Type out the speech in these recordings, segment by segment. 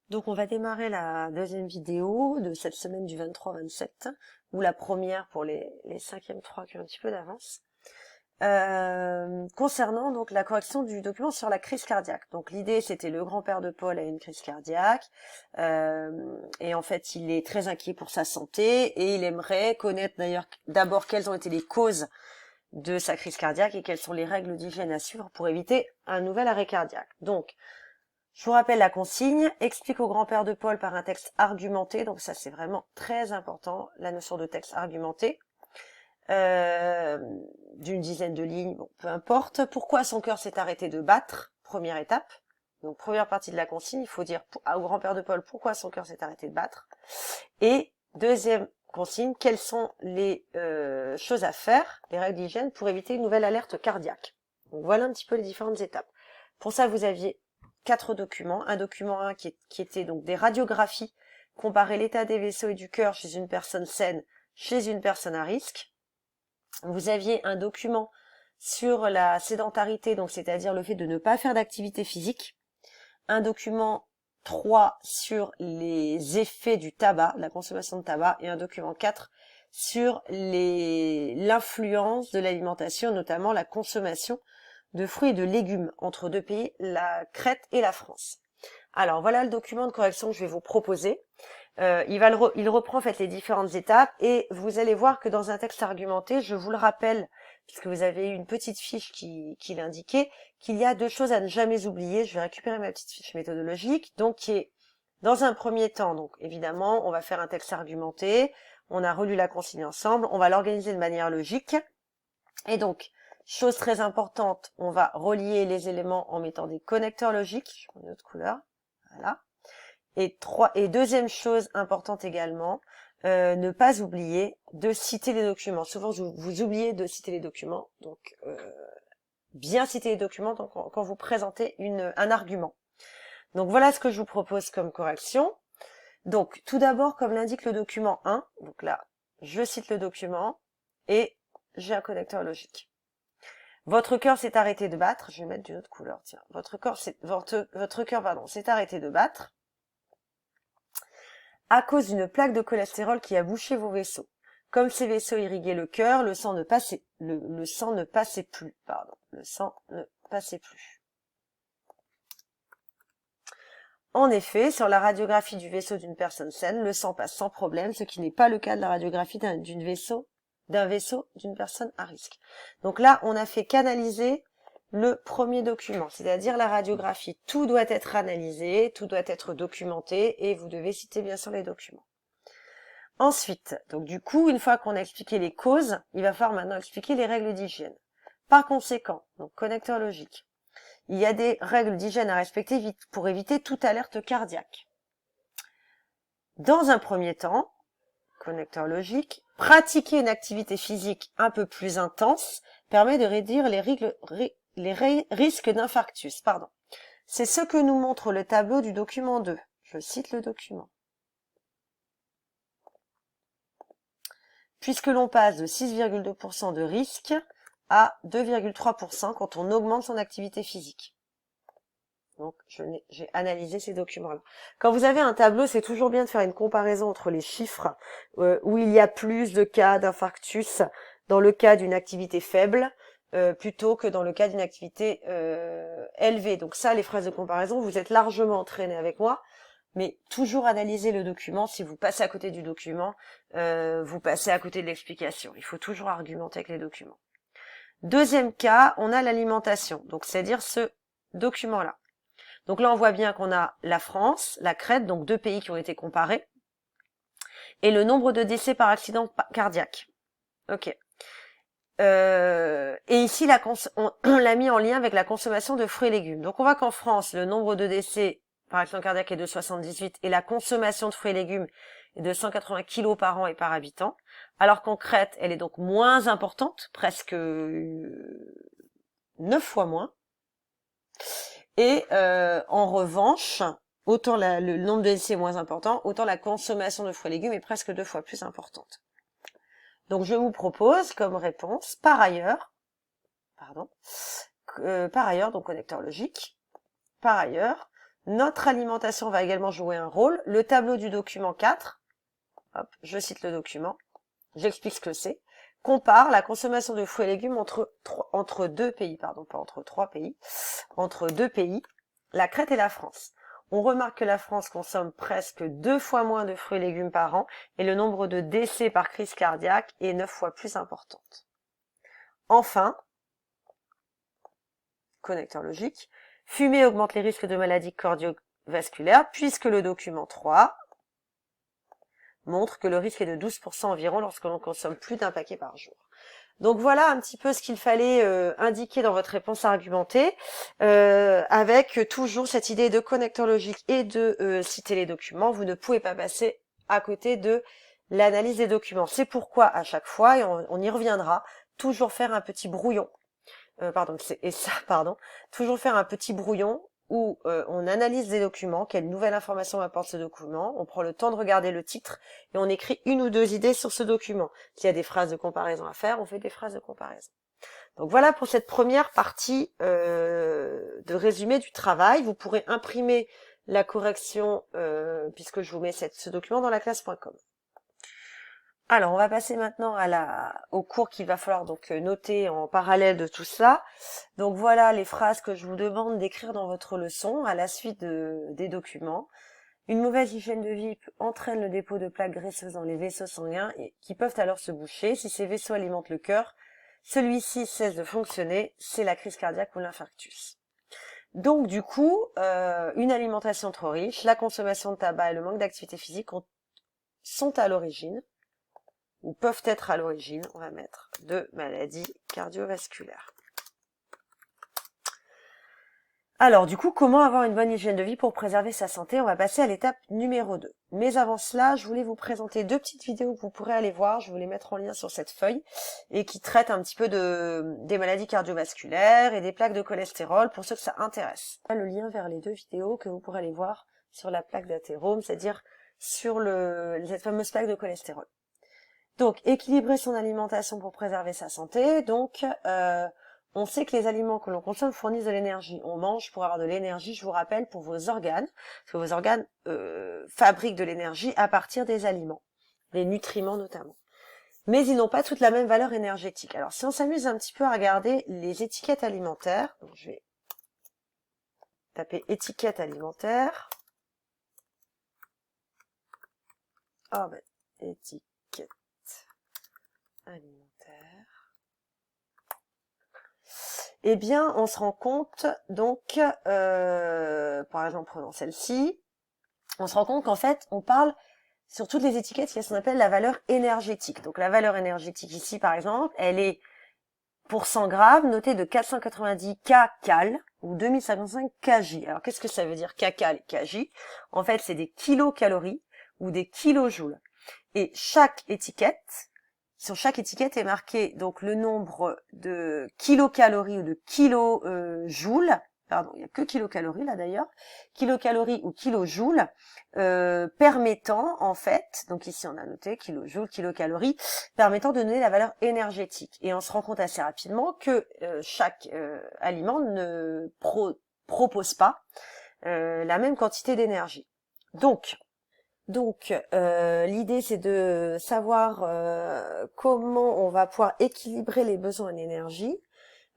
Donc on va démarrer la deuxième vidéo de cette semaine du 23-27, ou la première pour les 5e 3 qui ont un petit peu d'avance, concernant donc la correction du document sur la crise cardiaque. Donc l'idée c'était le grand-père de Paul a une crise cardiaque, et en fait il est très inquiet pour sa santé, et il aimerait connaître d'ailleurs d'abord quelles ont été les causes de sa crise cardiaque et quelles sont les règles d'hygiène à suivre pour éviter un nouvel arrêt cardiaque. Donc je vous rappelle la consigne, explique au grand-père de Paul par un texte argumenté, donc ça c'est vraiment très important, la notion de texte argumenté, d'une dizaine de lignes, bon, peu importe, pourquoi son cœur s'est arrêté de battre, première étape, donc première partie de la consigne, il faut dire au grand-père de Paul pourquoi son cœur s'est arrêté de battre, et deuxième consigne, quelles sont les choses à faire, les règles d'hygiène pour éviter une nouvelle alerte cardiaque. Donc voilà un petit peu les différentes étapes. Pour ça vous aviez 4 documents. Un document 1 qui était donc des radiographies, comparer l'état des vaisseaux et du cœur chez une personne saine, chez une personne à risque. Vous aviez un document sur la sédentarité, donc c'est-à-dire le fait de ne pas faire d'activité physique. Un document 3 sur les effets du tabac, la consommation de tabac, et un document 4 sur l'influence de l'alimentation, notamment la consommation de fruits et de légumes entre deux pays, la Crète et la France. Alors voilà le document de correction que je vais vous proposer. Il reprend en fait les différentes étapes et vous allez voir que dans un texte argumenté, je vous le rappelle, puisque vous avez eu une petite fiche qui l'indiquait, qu'il y a 2 choses à ne jamais oublier. Je vais récupérer ma petite fiche méthodologique, donc qui est dans un premier temps, donc évidemment, on va faire un texte argumenté, on a relu la consigne ensemble, on va l'organiser de manière logique, et donc chose très importante, on va relier les éléments en mettant des connecteurs logiques. Je prends une autre couleur. Voilà. Et deuxième chose importante également, ne pas oublier de citer les documents. Souvent, vous oubliez de citer les documents. Donc, bien citer les documents quand vous présentez un argument. Donc, voilà ce que je vous propose comme correction. Donc, tout d'abord, comme l'indique le document 1, donc là, je cite le document et j'ai un connecteur logique. Votre cœur s'est arrêté de battre. Je vais mettre d'une autre couleur, tiens. Votre cœur s'est arrêté de battre à cause d'une plaque de cholestérol qui a bouché vos vaisseaux. Comme ces vaisseaux irriguaient le cœur, le sang ne passait plus. En effet, sur la radiographie du vaisseau d'une personne saine, le sang passe sans problème, ce qui n'est pas le cas de la radiographie d'un vaisseau d'une personne à risque. Donc là, on a fait canaliser le premier document, c'est-à-dire la radiographie. Tout doit être analysé, tout doit être documenté, et vous devez citer bien sûr les documents. Ensuite, donc du coup, une fois qu'on a expliqué les causes, il va falloir maintenant expliquer les règles d'hygiène. Par conséquent, donc connecteur logique, il y a des règles d'hygiène à respecter pour éviter toute alerte cardiaque. Dans un premier temps, connecteur logique, pratiquer une activité physique un peu plus intense permet de réduire les risques d'infarctus. C'est ce que nous montre le tableau du document 2. Je cite le document. Puisque l'on passe de 6,2% de risque à 2,3% quand on augmente son activité physique. Donc, j'ai analysé ces documents-là. Quand vous avez un tableau, c'est toujours bien de faire une comparaison entre les chiffres où il y a plus de cas d'infarctus dans le cas d'une activité faible plutôt que dans le cas d'une activité élevée. Donc ça, les phrases de comparaison, vous êtes largement entraînés avec moi, mais toujours analyser le document. Si vous passez à côté du document, vous passez à côté de l'explication. Il faut toujours argumenter avec les documents. Deuxième cas, on a l'alimentation, donc c'est-à-dire ce document-là. Donc là, on voit bien qu'on a la France, la Crète, donc 2 pays qui ont été comparés, et le nombre de décès par accident cardiaque. Ok. Et ici, on l'a mis en lien avec la consommation de fruits et légumes. Donc on voit qu'en France, le nombre de décès par accident cardiaque est de 78 et la consommation de fruits et légumes est de 180 kg par an et par habitant, alors qu'en Crète, elle est donc moins importante, presque 9 fois moins. Et en revanche, autant le nombre de décès est moins important, autant la consommation de fruits et légumes est presque 2 fois plus importante. Donc je vous propose comme réponse, par ailleurs, donc connecteur logique, par ailleurs, Notre alimentation va également jouer un rôle. Le tableau du document 4, hop, je cite le document, j'explique ce que c'est, compare la consommation de fruits et légumes entre deux pays, pardon, pas entre trois pays, entre deux pays, la Crète et la France. On remarque que la France consomme presque 2 fois moins de fruits et légumes par an et le nombre de décès par crise cardiaque est 9 fois plus importante. Enfin, connecteur logique, fumer augmente les risques de maladies cardiovasculaires puisque le document 3 montre que le risque est de 12% environ lorsque l'on consomme plus d'un paquet par jour. Donc voilà un petit peu ce qu'il fallait indiquer dans votre réponse argumentée, avec toujours cette idée de connecteur logique et de citer les documents. Vous ne pouvez pas passer à côté de l'analyse des documents. C'est pourquoi à chaque fois, et on y reviendra, toujours faire un petit brouillon. Toujours faire un petit brouillon où on analyse les documents, quelle nouvelle information apporte ce document, on prend le temps de regarder le titre et on écrit une ou deux idées sur ce document. S'il y a des phrases de comparaison à faire, on fait des phrases de comparaison. Donc voilà pour cette première partie de résumé du travail. Vous pourrez imprimer la correction puisque je vous mets ce document dans la classe.com. Alors, on va passer maintenant au cours qu'il va falloir donc noter en parallèle de tout ça. Donc voilà les phrases que je vous demande d'écrire dans votre leçon à la suite des documents. Une mauvaise hygiène de vie entraîne le dépôt de plaques graisseuses dans les vaisseaux sanguins qui peuvent alors se boucher. Si ces vaisseaux alimentent le cœur, celui-ci cesse de fonctionner, c'est la crise cardiaque ou l'infarctus. Donc du coup, une alimentation trop riche, la consommation de tabac et le manque d'activité physique sont à l'origine ou peuvent être à l'origine, on va mettre, de maladies cardiovasculaires. Alors du coup, comment avoir une bonne hygiène de vie pour préserver sa santé? On va passer à l'étape numéro 2. Mais avant cela, je voulais vous présenter 2 petites vidéos que vous pourrez aller voir, je vais vous les mettre en lien sur cette feuille, et qui traitent un petit peu des maladies cardiovasculaires et des plaques de cholestérol pour ceux que ça intéresse. Le lien vers les 2 vidéos que vous pourrez aller voir sur la plaque d'athérome, c'est-à-dire sur cette fameuse plaque de cholestérol. Donc, équilibrer son alimentation pour préserver sa santé. Donc, on sait que les aliments que l'on consomme fournissent de l'énergie. On mange pour avoir de l'énergie, je vous rappelle, pour vos organes. Parce que vos organes fabriquent de l'énergie à partir des aliments, des nutriments notamment. Mais ils n'ont pas toute la même valeur énergétique. Alors, si on s'amuse un petit peu à regarder les étiquettes alimentaires, donc je vais taper étiquette alimentaire. Oh, ben, étiquette alimentaire. Eh bien, on se rend compte, donc, par exemple, prenons celle-ci, on se rend compte qu'en fait, on parle sur toutes les étiquettes, il y a ce qu'on appelle la valeur énergétique. Donc, la valeur énergétique ici, par exemple, elle est, pour 100 grammes, notée de 490 kcal ou 2055 kJ. Alors, qu'est-ce que ça veut dire kcal et kJ? En fait, c'est des kilocalories ou des kilojoules. Et sur chaque étiquette est marqué donc le nombre de kilocalories ou de kilojoules, pardon, il n'y a que kilocalories là d'ailleurs, kilocalories ou kilojoules, permettant en fait, donc ici on a noté kilojoules, kilocalories, permettant de donner la valeur énergétique. Et on se rend compte assez rapidement que chaque aliment ne propose pas la même quantité d'énergie. Donc, l'idée c'est de savoir comment on va pouvoir équilibrer les besoins en énergie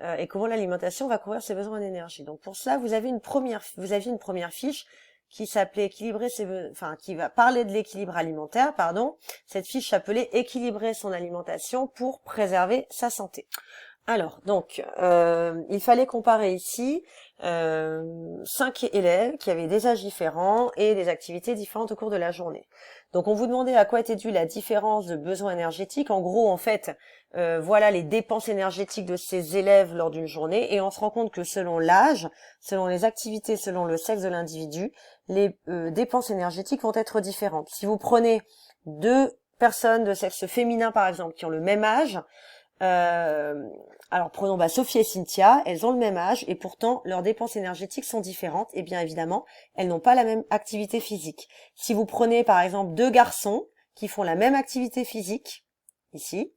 et comment l'alimentation va couvrir ses besoins en énergie. Donc pour cela, vous aviez une première fiche qui s'appelait qui va parler de l'équilibre alimentaire, pardon. Cette fiche s'appelait équilibrer son alimentation pour préserver sa santé. Alors, donc, il fallait comparer ici 5 élèves qui avaient des âges différents et des activités différentes au cours de la journée. Donc, on vous demandait à quoi était due la différence de besoins énergétiques. En gros, en fait, voilà les dépenses énergétiques de ces élèves lors d'une journée. Et on se rend compte que selon l'âge, selon les activités, selon le sexe de l'individu, les dépenses énergétiques vont être différentes. Si vous prenez 2 personnes de sexe féminin, par exemple, qui ont le même âge, alors prenons Sophie et Cynthia, elles ont le même âge et pourtant leurs dépenses énergétiques sont différentes et bien évidemment elles n'ont pas la même activité physique. Si vous prenez par exemple 2 garçons qui font la même activité physique, ici,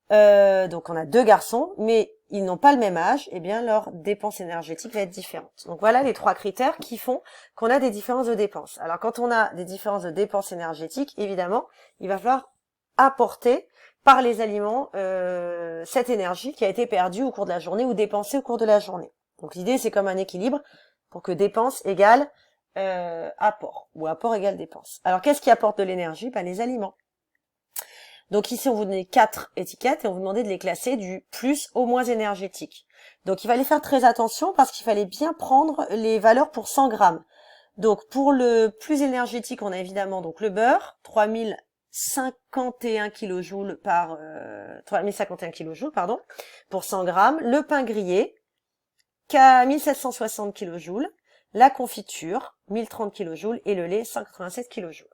donc on a 2 garçons, mais ils n'ont pas le même âge, eh bien leur dépense énergétique va être différente. Donc voilà les 3 critères qui font qu'on a des différences de dépenses. Alors quand on a des différences de dépenses énergétiques, évidemment, il va falloir apporter par les aliments cette énergie qui a été perdue au cours de la journée ou dépensée au cours de la journée. Donc l'idée c'est comme un équilibre pour que dépense égale apport ou apport égale dépense. Alors qu'est-ce qui apporte de l'énergie? Les aliments. Donc ici, on vous donne 4 étiquettes et on vous demandait de les classer du plus au moins énergétique. Donc il fallait faire très attention parce qu'il fallait bien prendre les valeurs pour 100 grammes. Donc pour le plus énergétique, on a évidemment donc le beurre, 3051 kJ par 3051 kJ pardon, pour 100 grammes, le pain grillé, 1760 kJ, la confiture, 1030 kJ et le lait, 187 kJ.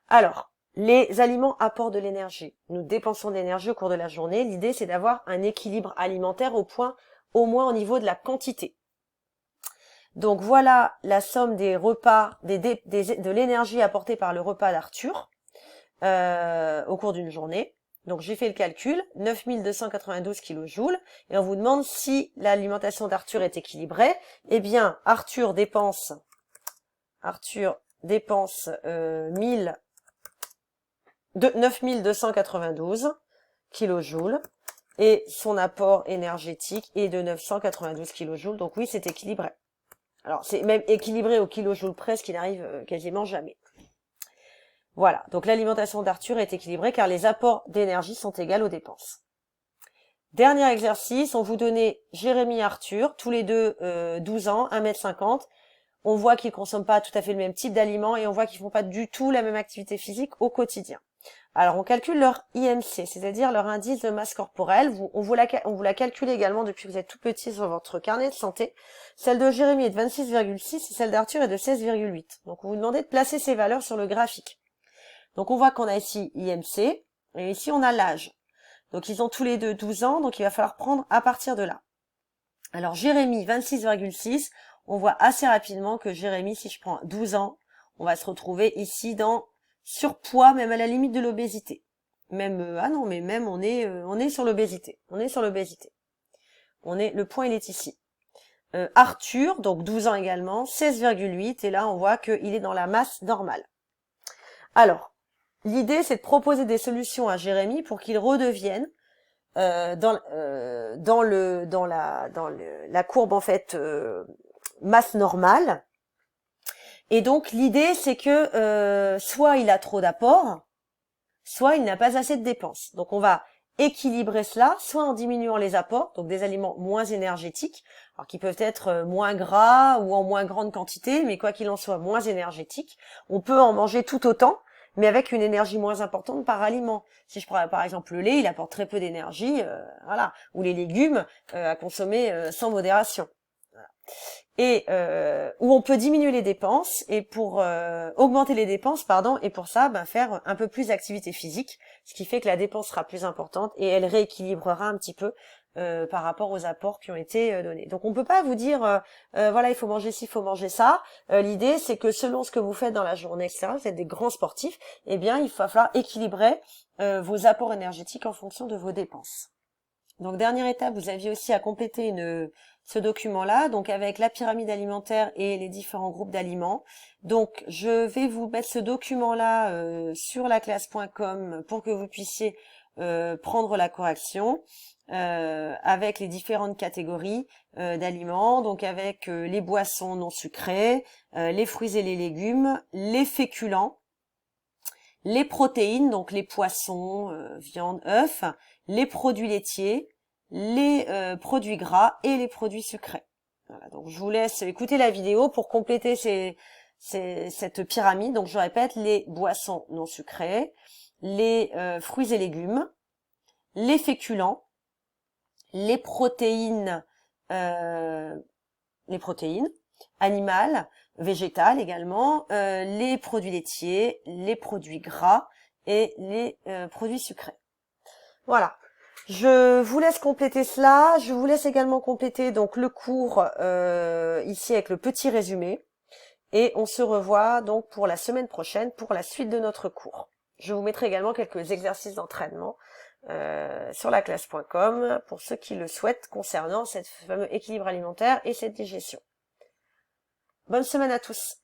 Alors, les aliments apportent de l'énergie. Nous dépensons de l'énergie au cours de la journée. L'idée, c'est d'avoir un équilibre alimentaire au moins au niveau de la quantité. Donc voilà la somme des repas, de l'énergie apportée par le repas d'Arthur au cours d'une journée. Donc j'ai fait le calcul, 9292 kJ, et on vous demande si l'alimentation d'Arthur est équilibrée. Eh bien, Arthur dépense 9292 kJ et son apport énergétique est de 992 kJ. Donc oui, c'est équilibré. Alors c'est même équilibré au kilojoule près, ce qui n'arrive quasiment jamais. Voilà, donc l'alimentation d'Arthur est équilibrée car les apports d'énergie sont égaux aux dépenses. Dernier exercice, on vous donnait Jérémy et Arthur, tous les deux 12 ans, 1,50 m. On voit qu'ils consomment pas tout à fait le même type d'aliments et on voit qu'ils font pas du tout la même activité physique au quotidien. Alors on calcule leur IMC, c'est-à-dire leur indice de masse corporelle. On vous la calcule également depuis que vous êtes tout petit sur votre carnet de santé. Celle de Jérémy est de 26,6 et celle d'Arthur est de 16,8. Donc on vous demandait de placer ces valeurs sur le graphique. Donc on voit qu'on a ici IMC et ici on a l'âge. Donc ils ont tous les deux 12 ans, donc il va falloir prendre à partir de là. Alors Jérémy 26,6, on voit assez rapidement que Jérémy, si je prends 12 ans, on va se retrouver ici dans surpoids, même à la limite de l'obésité. Même même on est sur l'obésité. Le point il est ici. Arthur, donc 12 ans également, 16,8 et là on voit qu'il est dans la masse normale. Alors, l'idée c'est de proposer des solutions à Jérémy pour qu'il redevienne dans la courbe en fait masse normale. Et donc l'idée c'est que soit il a trop d'apports, soit il n'a pas assez de dépenses. Donc on va équilibrer cela, soit en diminuant les apports, donc des aliments moins énergétiques, alors qui peuvent être moins gras ou en moins grande quantité, mais quoi qu'il en soit moins énergétiques. On peut en manger tout autant, mais avec une énergie moins importante par aliment. Si je prends par exemple le lait, il apporte très peu d'énergie, voilà, ou les légumes à consommer sans modération. Voilà. Et où on peut diminuer les dépenses et pour augmenter les dépenses, et pour ça, faire un peu plus d'activité physique, ce qui fait que la dépense sera plus importante et elle rééquilibrera un petit peu par rapport aux apports qui ont été donnés. Donc on peut pas vous dire voilà, il faut manger ci, il faut manger ça. L'idée c'est que selon ce que vous faites dans la journée, etc., vous êtes des grands sportifs, eh bien il va falloir équilibrer vos apports énergétiques en fonction de vos dépenses. Donc dernière étape, vous aviez aussi à compléter ce document-là, donc avec la pyramide alimentaire et les différents groupes d'aliments. Donc je vais vous mettre ce document-là sur laclasse.com pour que vous puissiez prendre la correction avec les différentes catégories d'aliments, donc avec les boissons non sucrées, les fruits et les légumes, les féculents, les protéines, donc les poissons, viande, œufs, les produits laitiers, les produits gras et les produits sucrés. Voilà, donc je vous laisse écouter la vidéo pour compléter cette pyramide. Donc je répète, les boissons non sucrées, les fruits et légumes, les féculents, les protéines animales, végétales également, les produits laitiers, les produits gras et les produits sucrés. Voilà. Je vous laisse compléter cela. Je vous laisse également compléter donc le cours ici avec le petit résumé. Et on se revoit donc pour la semaine prochaine pour la suite de notre cours. Je vous mettrai également quelques exercices d'entraînement sur laclasse.com pour ceux qui le souhaitent concernant ce fameux équilibre alimentaire et cette digestion. Bonne semaine à tous.